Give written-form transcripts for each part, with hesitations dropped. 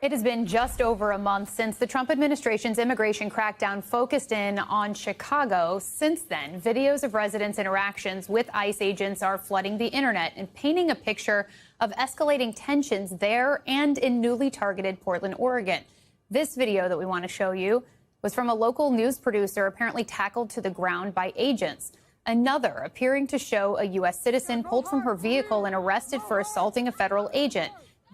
It has been just over a month since the Trump administration's immigration crackdown focused in on Chicago. Since then, videos of residents' interactions with ICE agents are flooding the internet and painting a picture of escalating tensions there and in newly targeted Portland, Oregon. This video that we want to show you was from a local news producer apparently tackled to the ground by agents. Another appearing to show a U.S. citizen pulled from her vehicle and arrested for assaulting a federal agent.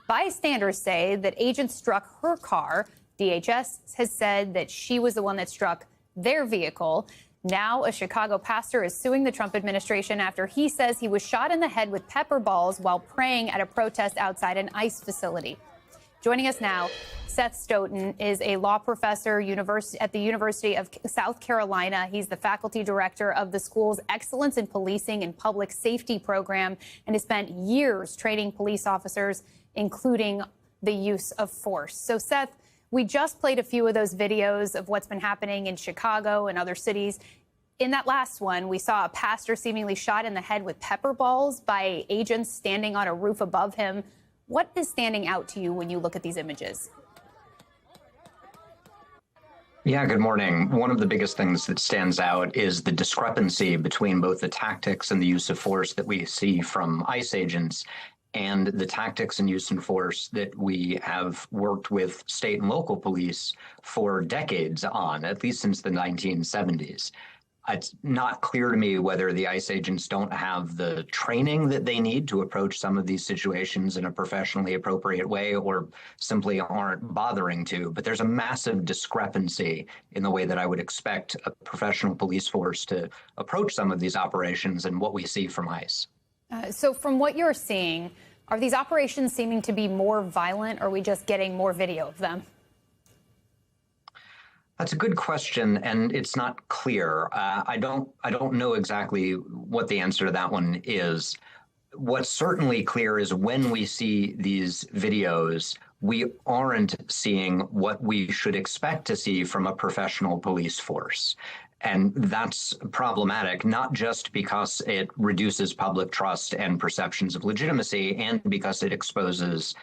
Bystanders say that agents struck her car. DHS has said that she was the one that struck their vehicle. Now a Chicago pastor is suing the Trump administration after he says he was shot in the head with pepper balls while praying at a protest outside an ICE facility. Joining us now, Seth Stoughton is a law professor at the University of South Carolina. He's the faculty director of the school's Excellence in Policing and Public Safety program and has spent years training police officers, including the use of force. So, Seth, we just played a few of those videos of what's been happening in Chicago and other cities. In that last one, we saw a pastor seemingly shot in the head with pepper balls by agents standing on a roof above him. What is standing out to you when you look at these images? Yeah, good morning. One of the biggest things that stands out is the discrepancy between both the tactics and the use of force that we see from ICE agents and the tactics and use and force that we have worked with state and local police for decades on, at least since the 1970s. It's not clear to me whether the ICE agents don't have the training that they need to approach some of these situations in a professionally appropriate way or simply aren't bothering to. But there's a massive discrepancy in the way that I would expect a professional police force to approach some of these operations and what we see from ICE. So from what you're seeing, are these operations seeming to be more violent, or are we just getting more video of them? That's a good question, and it's not clear. I don't know exactly what the answer to that one is. What's certainly clear is when we see these videos, we aren't seeing what we should expect to see from a professional police force. And that's problematic, not just because it reduces public trust and perceptions of legitimacy, and because it exposes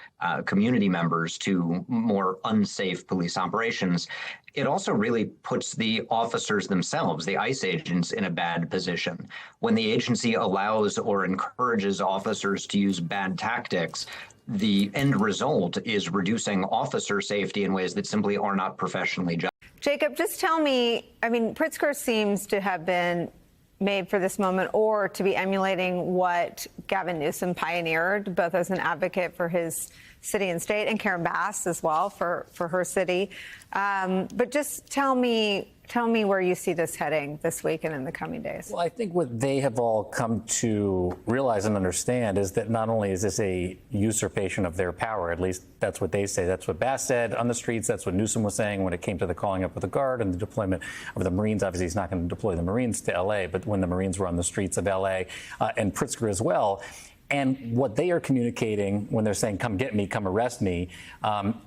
community members to more unsafe police operations. It also really puts the officers themselves, the ICE agents, in a bad position. When the agency allows or encourages officers to use bad tactics, the end result is reducing officer safety in ways that simply are not professionally justified. Jacob, just tell me, I mean, Pritzker seems to have been made for this moment or to be emulating what Gavin Newsom pioneered, both as an advocate for his city and state, and Karen Bass as well for her city. But just tell me where you see this heading this week and in the coming days. Well, I think what they have all come to realize and understand is that not only is this a usurpation of their power, at least that's what they say. That's what Bass said on the streets. That's what Newsom was saying when it came to the calling up of the Guard and the deployment of the Marines. Obviously, he's not going to deploy the Marines to L.A., but when the Marines were on the streets of L.A. And Pritzker as well. And what they are communicating when they're saying, come get me, come arrest me,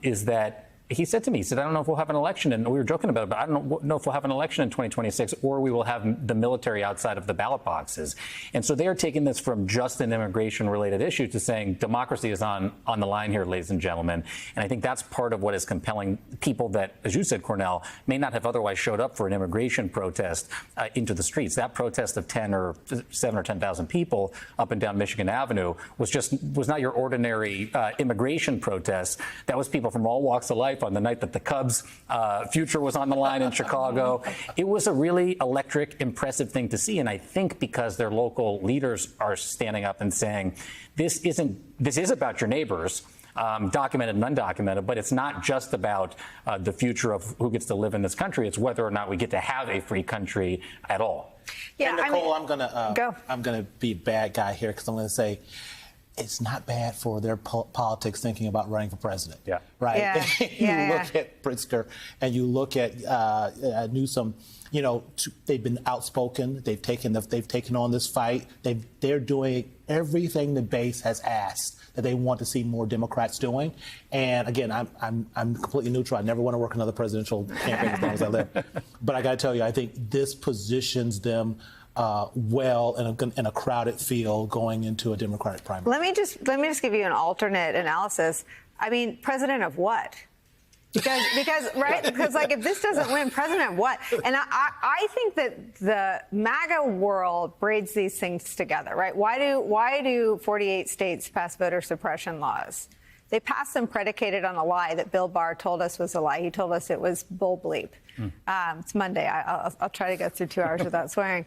is that he said to me, he said, I don't know if we'll have an election, and we were joking about it, but I don't know if we'll have an election in 2026 or we will have the military outside of the ballot boxes. And so they are taking this from just an immigration-related issue to saying democracy is on the line here, ladies and gentlemen. And I think that's part of what is compelling people that, as you said, Cornell, may not have otherwise showed up for an immigration protest into the streets. That protest of 7 or 10,000 people up and down Michigan Avenue was not your ordinary immigration protest. That was people from all walks of life on the night that the Cubs' future was on the line in Chicago. It was a really electric, impressive thing to see. And I think because their local leaders are standing up and saying, this is about your neighbors, documented and undocumented, but it's not just about the future of who gets to live in this country. It's whether or not we get to have a free country at all. Yeah, and Nicole, I'm gonna be a bad guy here because I'm gonna say, it's not bad for their politics thinking about running for president. Yeah. Right. Yeah. You look at Pritzker and you look at Newsom. You know, they've been outspoken. They've taken on this fight. They're doing everything the base has asked that they want to see more Democrats doing. And again, I'm completely neutral. I never want to work another presidential campaign as long as I live. But I got to tell you, I think this positions them well in a crowded field going into a Democratic primary. Let me just give you an alternate analysis. I mean, president of what? Because right? Because like if this doesn't win, president what? And I think that the MAGA world braids these things together, right? Why do 48 states pass voter suppression laws? They passed them predicated on a lie that Bill Barr told us was a lie. He told us it was bull bleep. It's Monday. I'll try to go through 2 hours without swearing.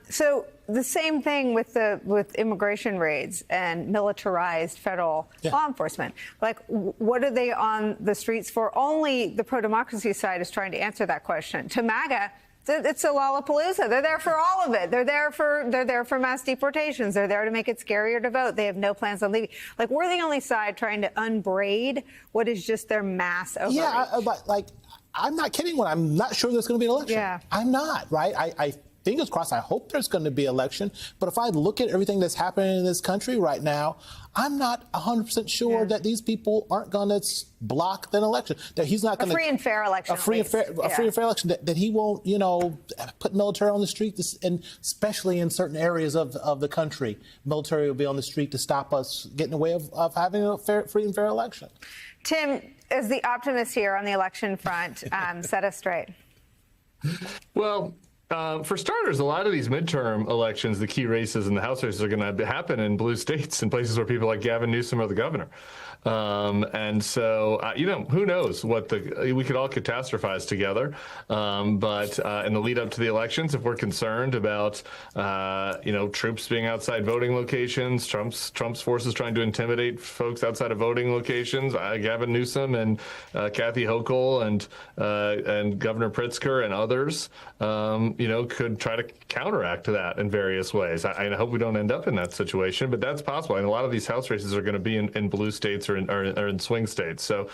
So the same thing with immigration raids and militarized federal law enforcement. Like, what are they on the streets for? Only the pro-democracy side is trying to answer that question. To MAGA, it's a Lollapalooza. They're there for all of it. They're there for mass deportations. They're there to make it scarier to vote. They have no plans on leaving. Like, we're the only side trying to unbraid what is just their mass overreach. Yeah, like, I'm not kidding when I'm not sure there's going to be an election. Yeah. I'm not, right? I fingers crossed, I hope there's going to be an election. But if I look at everything that's happening in this country right now, I'm not 100% sure that these people aren't going to block an election. That he's not going to free and fair election. A free and fair election. That he won't, put military on the street, and especially in certain areas of the country, military will be on the street to stop us getting in the way of having a free and fair election. Tim, as the optimist here on the election front, set us straight. Well, for starters, a lot of these midterm elections, the key races and the House races are going to happen in blue states and places where people like Gavin Newsom are the governor. And so, who knows what we could all catastrophize together. But in the lead up to the elections, if we're concerned about, troops being outside voting locations, Trump's forces trying to intimidate folks outside of voting locations, Gavin Newsom and Kathy Hochul and Governor Pritzker and others, could try to counteract that in various ways. I hope we don't end up in that situation, but that's possible. And a lot of these House races are going to be in blue states or in swing states. So,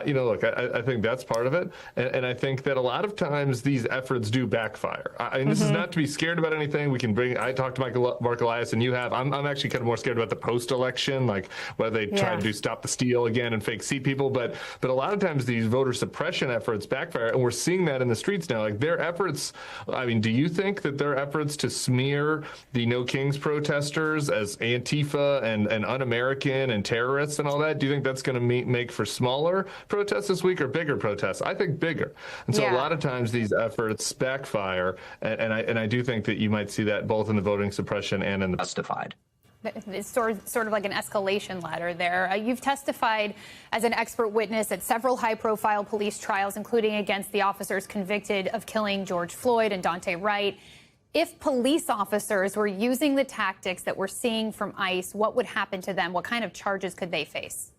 look, I think that's part of it. And I think that a lot of times these efforts do backfire. This is not to be scared about anything. I talked to Mark Elias, and you have. I'm actually kind of more scared about the post-election, like whether they try to do stop the steal again and fake seat people. But a lot of times these voter suppression efforts backfire, and we're seeing that in the streets now. Like their efforts, do you think that their efforts to smear the No Kings protesters as Antifa and un-American and terrorists and all that, do you think that's going to make for smaller protests this week or bigger protests? I think bigger. And so a lot of times these efforts backfire, and I do think that you might see that both in the voting suppression and in the justified. It's sort of like an escalation ladder there. You've testified as an expert witness at several high-profile police trials, including against the officers convicted of killing George Floyd and Daunte Wright. If police officers were using the tactics that we're seeing from ICE, what would happen to them? What kind of charges could they face?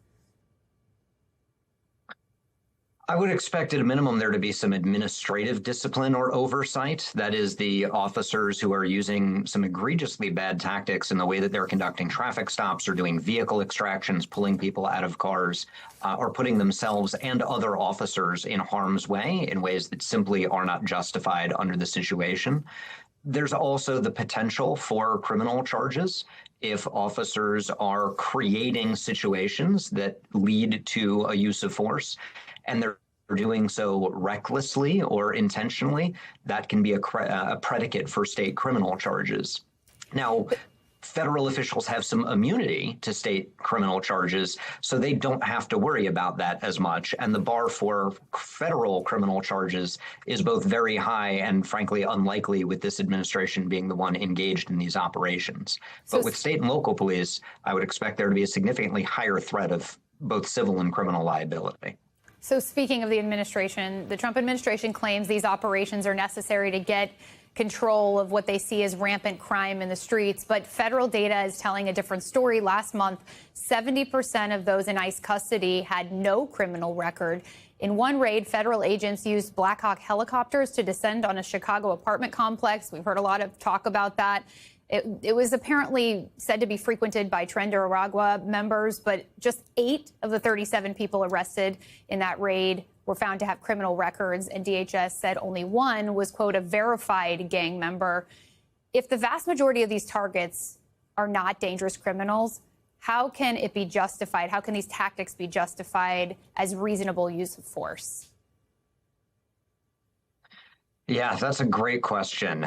I would expect at a minimum there to be some administrative discipline or oversight. That is, the officers who are using some egregiously bad tactics in the way that they're conducting traffic stops or doing vehicle extractions, pulling people out of cars, or putting themselves and other officers in harm's way in ways that simply are not justified under the situation. There's also the potential for criminal charges if officers are creating situations that lead to a use of force, and they're doing so recklessly or intentionally. That can be a predicate for state criminal charges. Now, federal officials have some immunity to state criminal charges, so they don't have to worry about that as much. And the bar for federal criminal charges is both very high and, frankly, unlikely with this administration being the one engaged in these operations. But with state and local police, I would expect there to be a significantly higher threat of both civil and criminal liability. So speaking of the administration, the Trump administration claims these operations are necessary to get control of what they see as rampant crime in the streets. But federal data is telling a different story. Last month, 70% of those in ICE custody had no criminal record. In one raid, federal agents used Black Hawk helicopters to descend on a Chicago apartment complex. We've heard a lot of talk about that. It was apparently said to be frequented by Tren de Aragua members, but just 8 of the 37 people arrested in that raid were found to have criminal records, and DHS said only 1 was, quote, a verified gang member. If the vast majority of these targets are not dangerous criminals, how can it be justified? How can these tactics be justified as reasonable use of force? Yeah, that's a great question.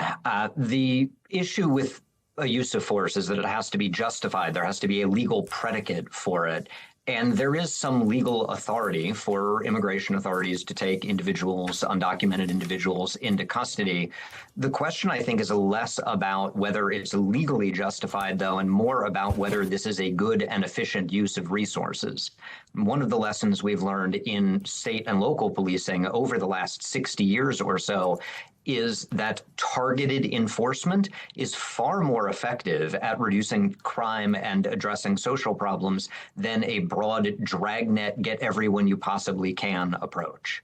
The issue with a use of force is that it has to be justified. There has to be a legal predicate for it. And there is some legal authority for immigration authorities to take individuals, undocumented individuals, into custody. The question, I think, is less about whether it's legally justified, though, and more about whether this is a good and efficient use of resources. One of the lessons we've learned in state and local policing over the last 60 years or so is that targeted enforcement is far more effective at reducing crime and addressing social problems than a broad dragnet, get everyone you possibly can approach.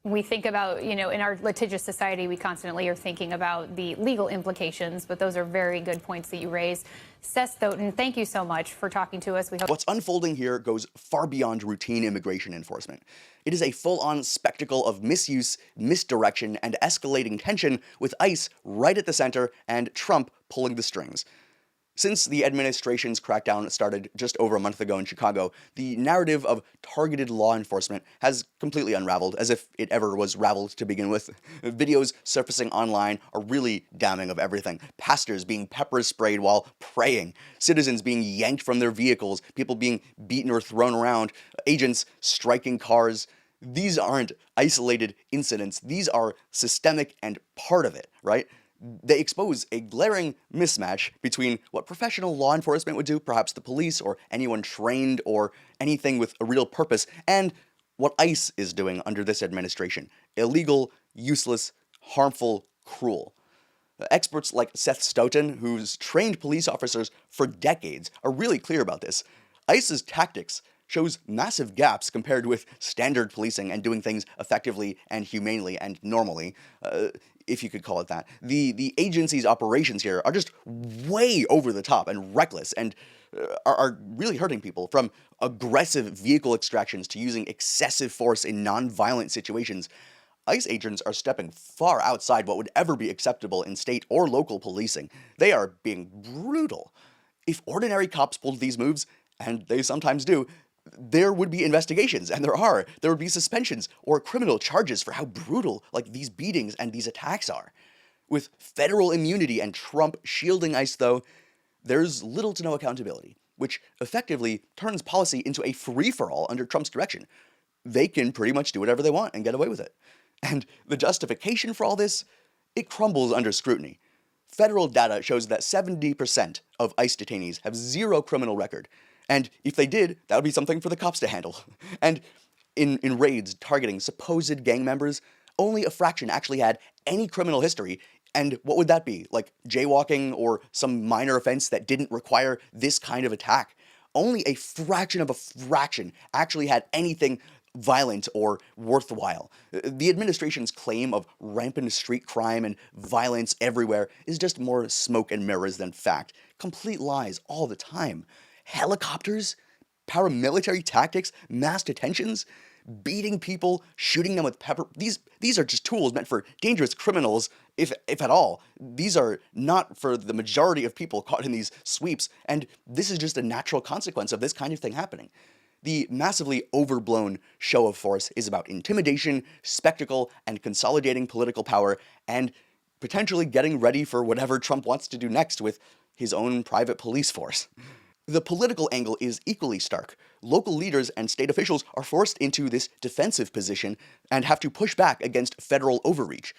We think about, in our litigious society, we constantly are thinking about the legal implications, but those are very good points that you raise. Seth Stoughton, thank you so much for talking to us. What's unfolding here goes far beyond routine immigration enforcement. It is a full-on spectacle of misuse, misdirection, and escalating tension, with ICE right at the center and Trump pulling the strings. Since the administration's crackdown started just over a month ago in Chicago, the narrative of targeted law enforcement has completely unraveled, as if it ever was raveled to begin with. Videos surfacing online are really damning of everything. Pastors being pepper sprayed while praying, citizens being yanked from their vehicles, people being beaten or thrown around, agents striking cars. These aren't isolated incidents. These are systemic and part of it, right? They expose a glaring mismatch between what professional law enforcement would do, perhaps the police or anyone trained or anything with a real purpose, and what ICE is doing under this administration. Illegal, useless, harmful, cruel. Experts like Seth Stoughton, who's trained police officers for decades, are really clear about this. ICE's tactics shows massive gaps compared with standard policing and doing things effectively and humanely and normally, if you could call it that. The agency's operations here are just way over the top and reckless and are really hurting people, from aggressive vehicle extractions to using excessive force in non-violent situations. ICE agents are stepping far outside what would ever be acceptable in state or local policing. They are being brutal. If ordinary cops pulled these moves, and they sometimes do, there would be investigations, and there are. There would be suspensions or criminal charges for how brutal these beatings and these attacks are. With federal immunity and Trump shielding ICE, though, there's little to no accountability, which effectively turns policy into a free-for-all under Trump's direction. They can pretty much do whatever they want and get away with it. And the justification for all this, it crumbles under scrutiny. Federal data shows that 70% of ICE detainees have zero criminal record. And if they did, that would be something for the cops to handle. And in raids targeting supposed gang members, only a fraction actually had any criminal history. And what would that be? Like jaywalking or some minor offense that didn't require this kind of attack? Only a fraction of a fraction actually had anything violent or worthwhile. The administration's claim of rampant street crime and violence everywhere is just more smoke and mirrors than fact. Complete lies all the time. Helicopters, paramilitary tactics, mass detentions, beating people, shooting them with pepper. These are just tools meant for dangerous criminals, if at all. These are not for the majority of people caught in these sweeps, and this is just a natural consequence of this kind of thing happening. The massively overblown show of force is about intimidation, spectacle, and consolidating political power, and potentially getting ready for whatever Trump wants to do next with his own private police force. The political angle is equally stark. Local leaders and state officials are forced into this defensive position and have to push back against federal overreach.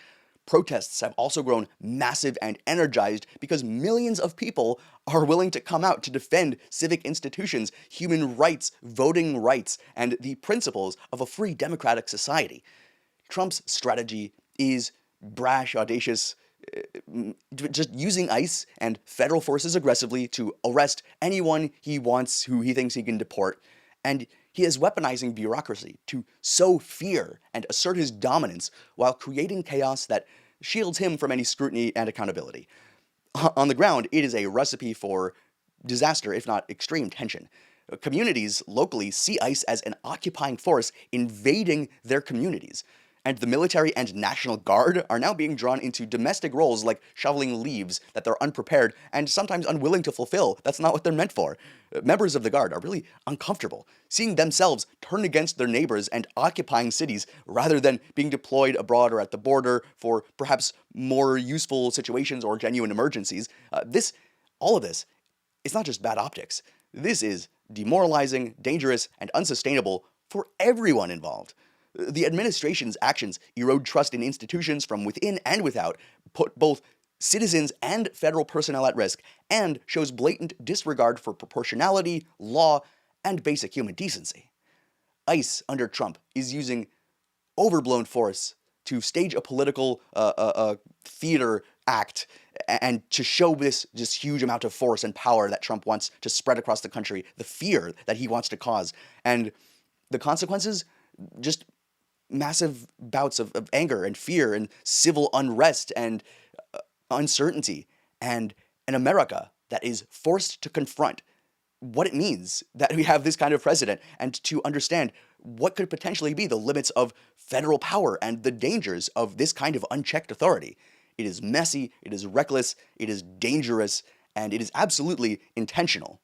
Protests have also grown massive and energized because millions of people are willing to come out to defend civic institutions, human rights, voting rights, and the principles of a free democratic society. Trump's strategy is brash, audacious, just using ICE and federal forces aggressively to arrest anyone he wants who he thinks he can deport. And he is weaponizing bureaucracy to sow fear and assert his dominance while creating chaos that shields him from any scrutiny and accountability. On the ground, it is a recipe for disaster, if not extreme tension. Communities locally see ICE as an occupying force invading their communities. And the military and National Guard are now being drawn into domestic roles like shoveling leaves that they're unprepared and sometimes unwilling to fulfill. That's not what they're meant for. Members of the Guard are really uncomfortable seeing themselves turn against their neighbors and occupying cities rather than being deployed abroad or at the border for perhaps more useful situations or genuine emergencies. All of this, it's not just bad optics. This is demoralizing, dangerous, and unsustainable for everyone involved. The administration's actions erode trust in institutions from within and without, put both citizens and federal personnel at risk, and shows blatant disregard for proportionality, law, and basic human decency. ICE, under Trump, is using overblown force to stage a political theater act and to show this huge amount of force and power that Trump wants to spread across the country, the fear that he wants to cause. And the consequences, just massive bouts of anger and fear and civil unrest and uncertainty, and an America that is forced to confront what it means that we have this kind of president, and to understand what could potentially be the limits of federal power and the dangers of this kind of unchecked authority. It is messy, it is reckless, it is dangerous, and it is absolutely intentional.